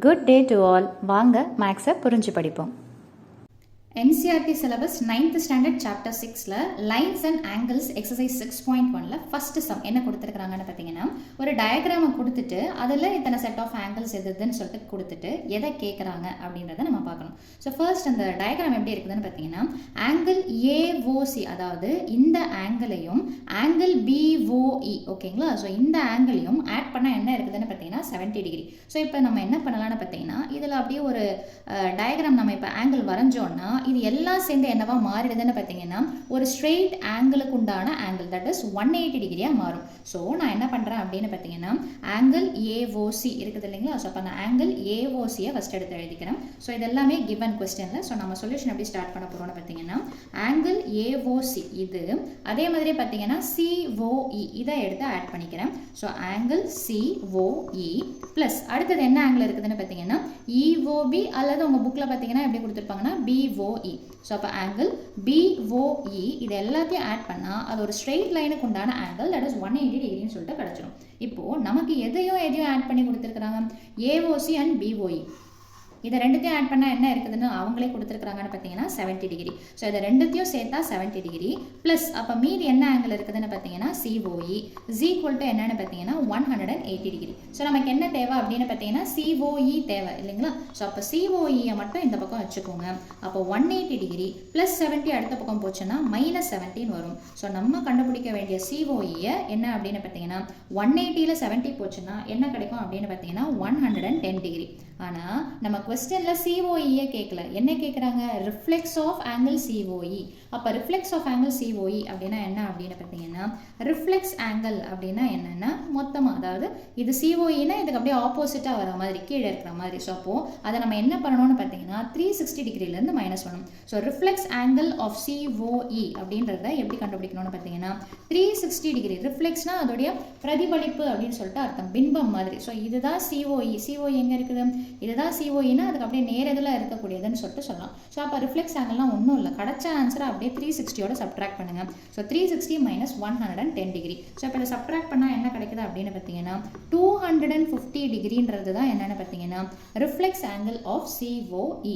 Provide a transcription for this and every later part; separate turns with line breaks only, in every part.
Good day to all. வாங்க மேக்ஸை புரிஞ்சு படிப்போம்.
NCERT syllabus 9th standard chapter 6ல lines and angles exercise 6.1ல first sum என்ன கொடுத்துருக்காங்கன்னு பார்த்தீங்கன்னா, ஒரு டயக்ராமை கொடுத்துட்டு அதில் இத்தனை செட் ஆஃப் ஆங்கிள்ஸ் எதுன்னு சொல்லிட்டு கொடுத்துட்டு எதை கேட்குறாங்க அப்படின்றத நம்ம பார்க்கணும். ஸோ ஃபர்ஸ்ட் அந்த டயக்ராம் எப்படி இருக்குதுன்னு பார்த்தீங்கன்னா, ஆங்கிள் AOC, அதாவது இந்த ஆங்கிளையும் ஆங்கிள் BOE, ஓகேங்களா. ஸோ இந்த ஆங்கிளையும் ஆட் பண்ணால் என்ன இருக்குதுன்னு பார்த்தீங்கன்னா 70 டிகிரி. ஸோ இப்போ நம்ம என்ன பண்ணலாம்னு பார்த்தீங்கன்னா, இதில் அப்படியே ஒரு டயக்ராம் நம்ம இப்போ ஆங்கிள் வரைஞ்சோன்னா இது எல்லாம் சேர்ந்து என்னவா மாறிடுதுன்னு பார்த்தீங்கன்னா ஒரு ஸ்ட்ரெயிட் ஆங்கிளுக்கு உண்டான ஆங்கிள், தட் இஸ் 180 டிகிரியாக மாறும். ஸோ நான் என்ன பண்ணுறேன் அப்படின்னு பார்த்தீங்கன்னா, ஆங்கிள் AOC இருக்குது இல்லைங்களா. ஸோ அப்போ அந்த ஆங்கிள் AOCயை ஃபஸ்ட் எடுத்து எழுதிக்கிறேன். ஸோ இது எல்லாமே கிவன் கொஸ்டினில். ஸோ நம்ம சொல்யூஷன் எப்படி ஸ்டார்ட் பண்ண போகிறோம்னு பார்த்தீங்கன்னா, ஆங்கிள் AOC இது, அதே மாதிரி பார்த்தீங்கன்னா COE இதை எடுத்து ஆட் பண்ணிக்கிறேன். ஸோ ஆங்கிள் COE ப்ளஸ் அடுத்தது என்ன ஆங்கிள் இருக்குதுன்னு பார்த்தீங்கன்னா EOB, அல்லது உங்கள் புக்கில் பார்த்தீங்கன்னா எப்படி கொடுத்துருப்பாங்கன்னா BOE. ஸோ அப்போ ஆங்கிள் BOE இது எல்லாத்தையும் ஆட் பண்ணால் அது ஒரு ஸ்ட்ரெயிட் லைனுக்கு உண்டான ஆங்கிள், தட் இஸ் 180 டிகிரின்னு சொல்லிட்டு கிடச்சிரும். இப்போது நமக்கு எதையும் ஆட் பண்ணி கொடுத்துருக்குறாங்க, AOC அண்ட் BOE. இதை ரெண்டுத்தையும் ஆட் பண்ணால் என்ன இருக்குதுன்னு அவங்களே கொடுத்துருக்குறாங்கன்னு பார்த்தீங்கன்னா 70 டிகிரி. ஸோ இதை ரெண்டுத்தையும் சேர்த்தா 70 டிகிரி ப்ளஸ் அப்போ மீதி என்ன ஆங்கிள் இருக்குதுன்னு பார்த்தீங்கன்னா COE இஸ் ஈக்குவல் டு என்னன்னு பார்த்தீங்கன்னா 180 டிகிரி. ஸோ நமக்கு என்ன தேவை அப்படின்னு பார்த்தீங்கன்னா COE தேவை இல்லைங்களா. ஸோ அப்போ COEயை மட்டும் இந்த பக்கம் வச்சுக்கோங்க. அப்போ 180 டிகிரி ப்ளஸ் 70 அடுத்த பக்கம் போச்சுன்னா -17 வரும். ஸோ நம்ம கண்டுபிடிக்க வேண்டிய COEயை என்ன அப்படின்னு பார்த்தீங்கன்னா 180ல் 70 போச்சுன்னா என்ன கிடைக்கும் அப்படின்னு பார்த்தீங்கன்னா 110 டிகிரி. ஆனால் நம்ம கொஸ்டினில் COEயை கேட்கல, என்ன கேட்குறாங்க, ரிஃப்ளெக்ஸ் ஆஃப் ஆங்கிள் COE. அப்போ ரிஃப்ளெக்ஸ் ஆஃப் ஆங்கிள் COE அப்படின்னா என்ன அப்படின்னு பார்த்தீங்கன்னா, ரிஃப்ளெக்ஸ் ஆங்கிள் அப்படின்னா என்னென்னா மொத்தமாக, அதாவது இது COEனா இதுக்கு அப்படியே ஆப்போசிட்டாக வர மாதிரி கீழே இருக்கிற மாதிரி. ஸோ அப்போது அதை நம்ம என்ன பண்ணணும்னு பார்த்தீங்கன்னா 360 டிகிரிலேருந்து மைனஸ் பண்ணணும். So reflex angle of COE அப்படின்றத எப்படி கண்டுபிடிக்கணும்னு பார்த்தீங்கன்னா 360 டிகிரி. ரிஃப்ளெக்ஸ்னால் அதோடைய பிரதிபலிப்பு அப்படின்னு சொல்லிட்டு அர்த்தம், பிம்பம் மாதிரி. ஸோ இதுதான் COE எங்கே இருக்குது, இதுதான் COEனா அதுக்கு அப்படியே நேரத்தில் இருக்கக்கூடியதுன்னு சொல்லிட்டு சொல்லலாம். ஸோ அப்போ ரிஃப்ளெக்ஸ் ஆங்கிள்லாம் ஒன்றும் இல்லை, கிடைச்ச ஆன்சரை அப்படியே 360யோட சப்ட்ராக்ட் பண்ணுங்கள். So 360 minus 110 degree. ஸோ இப்போ இதை சப்ட்ராக்ட் பண்ணால் என்ன கிடைக்குது அப்படின்னு பார்த்தீங்கன்னா 250 டிகிரின்றது தான் என்னென்னு பார்த்தீங்கன்னா reflex angle of COE.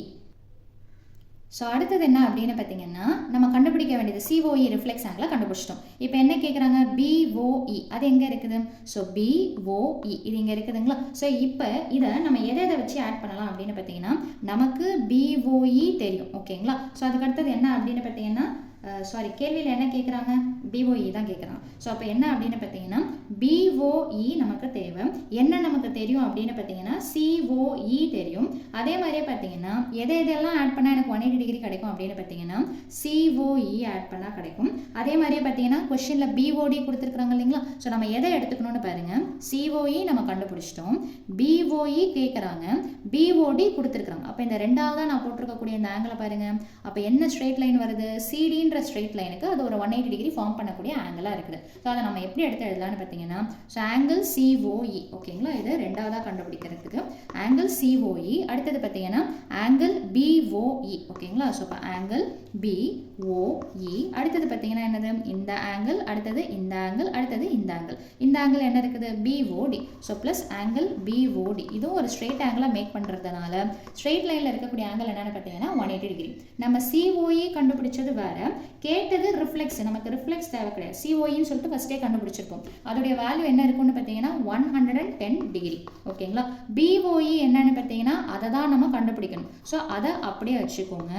So அடுத்தது என்ன அப்படின்னு பார்த்தீங்கன்னா, நம்ம கண்டுபிடிக்க வேண்டியது COE ரிஃப்ளெக்ஸ் ஆங்கிளை கண்டுபிடிச்சிட்டோம். இப்போ என்ன கேட்குறாங்க, BOE அது எங்கே இருக்குது. ஸோ BOE இது இங்கே இருக்குதுங்களா. ஸோ இப்போ இதை நம்ம எதை வச்சு ஆட் பண்ணலாம் அப்படின்னு பார்த்தீங்கன்னா, நமக்கு BOE தெரியும் ஓகேங்களா. ஸோ அதுக்கு அடுத்தது என்ன அப்படின்னு பார்த்தீங்கன்னா, கேள்வியில் என்ன கேட்குறாங்க, BOE தான் கேட்குறாங்க. ஸோ அப்போ என்ன அப்படின்னு பார்த்தீங்கன்னா BOE நமக்கு தேவை. என்ன நமக்கு தெரியும் அப்படின்னு பார்த்தீங்கன்னா COE தெரியும். அதே மாதிரியே பார்த்தீங்கன்னா எதெல்லாம் ஆட் பண்ணால் எனக்கு 180 டிகிரி கிடைக்கும் அப்படின்னு பார்த்தீங்கன்னா COE ஆட் பண்ணால் கிடைக்கும். அதே மாதிரியே பார்த்தீங்கன்னா கொஸ்டினில் BOD கொடுத்துருக்குறாங்க இல்லைங்களா. ஸோ நம்ம எதை எடுத்துக்கணும்னு பாருங்கள், COE நம்ம கண்டுபிடிச்சிட்டோம், BOE கேட்குறாங்க, BOD கொடுத்துருக்குறாங்க. அப்போ இந்த ரெண்டாவதாக நான் போட்டிருக்கக்கூடிய இந்த ஆங்கிளை பாருங்கள். அப்போ என்ன ஸ்ட்ரெயிட் லைன் வருது, CD ஸ்ட்ரெயிட் லைனுக்கு அது ஒரு 180 டிகிரி ஃபார்ம் பண்ணக்கூடிய ஆங்கிளாக இருக்குது. ஸோ அதை நம்ம எப்படி எடுத்து எழுதலாம்னு பார்த்தீங்கன்னா, ஸோ ஆங்கிள் COE ஓகேங்களா, இது ரெண்டாவதாக கண்டுபிடிக்கிறதுக்கு ஆங்கிள் COE. அடுத்தது பார்த்தீங்கன்னா ஆங்கிள் BOE ஓகேங்களா. ஸோ இப்போ ஆங்கிள் BOE அடுத்தது பார்த்தீங்கன்னா என்னது, இந்த ஆங்கிள், அடுத்தது இந்த ஆங்கிள், அடுத்தது இந்த ஆங்கிள். இந்த ஆங்கிள் என்ன இருக்குது, BOD. So plus angle BOD இதுவும் ஒரு ஸ்ட்ரெயிட் ஆங்கிளாக மேக் பண்ணுறதுனால ஸ்ட்ரெயிட் லைனில் இருக்கக்கூடிய ஆங்கிள் என்னென்னு பார்த்தீங்கன்னா 180 டிகிரி. நம்ம COE கண்டுபிடிச்சது வேறு, கேட்டது ரிஃப்ளெக்ஸ். நமக்கு ரிஃப்ளெக்ஸ் தேவை கிடையாது, COEன்னு சொல்லிட்டு ஃபஸ்ட்டே கண்டுபிடிச்சிருக்கோம். அதோடைய வேல்யூ என்ன இருக்குன்னு பார்த்தீங்கன்னா 110 டிகிரி ஓகேங்களா. BOE என்னன்னு பார்த்தீங்கன்னா அதை தான் நம்ம கண்டுபிடிக்கணும். ஸோ அதை அப்படியே வச்சுக்கோங்க.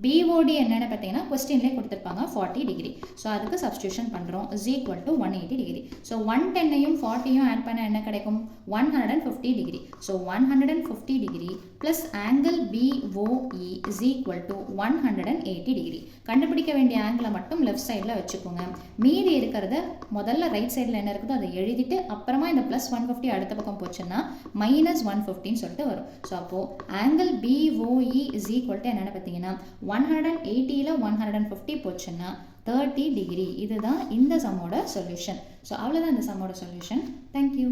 BOD என்னென்னு பார்த்தீங்கன்னா கொஸ்டின்லேயே கொடுத்துருப்பாங்க 40 டிகிரி. ஸோ அதுக்கு சப்ஸ்டியூஷன் பண்ணுறோம், is equal to 180 degree. So 110ஐயும் 40ஐயும் ஆட் பண்ண என்ன கிடைக்கும், 150 degree. So 150 degree plus angle BOE is equal to 180 degree. கண்டுபிடிக்க வேண்டிய ஆங்கிளை மட்டும் லெஃப்ட் சைடில் வச்சுக்கோங்க. மீதி இருக்கிறத முதல்ல ரைட் சைடில் என்ன இருக்குதோ அதை எழுதிட்டு அப்புறமா இந்த ப்ளஸ் 150 அடுத்த பக்கம் போச்சுன்னா -150ன்னு சொல்லிட்டு வரும். ஸோ அப்போது angle BOE is equal to என்னென்னு பார்த்தீங்கன்னா 180ல் 150 போச்சுன்னா 30 டிகிரி. இதுதான் இந்த சம்மோட சொல்யூஷன். ஸோ அவ்வளோதான் இந்த சம்மோட சொல்யூஷன். தேங்க்யூ.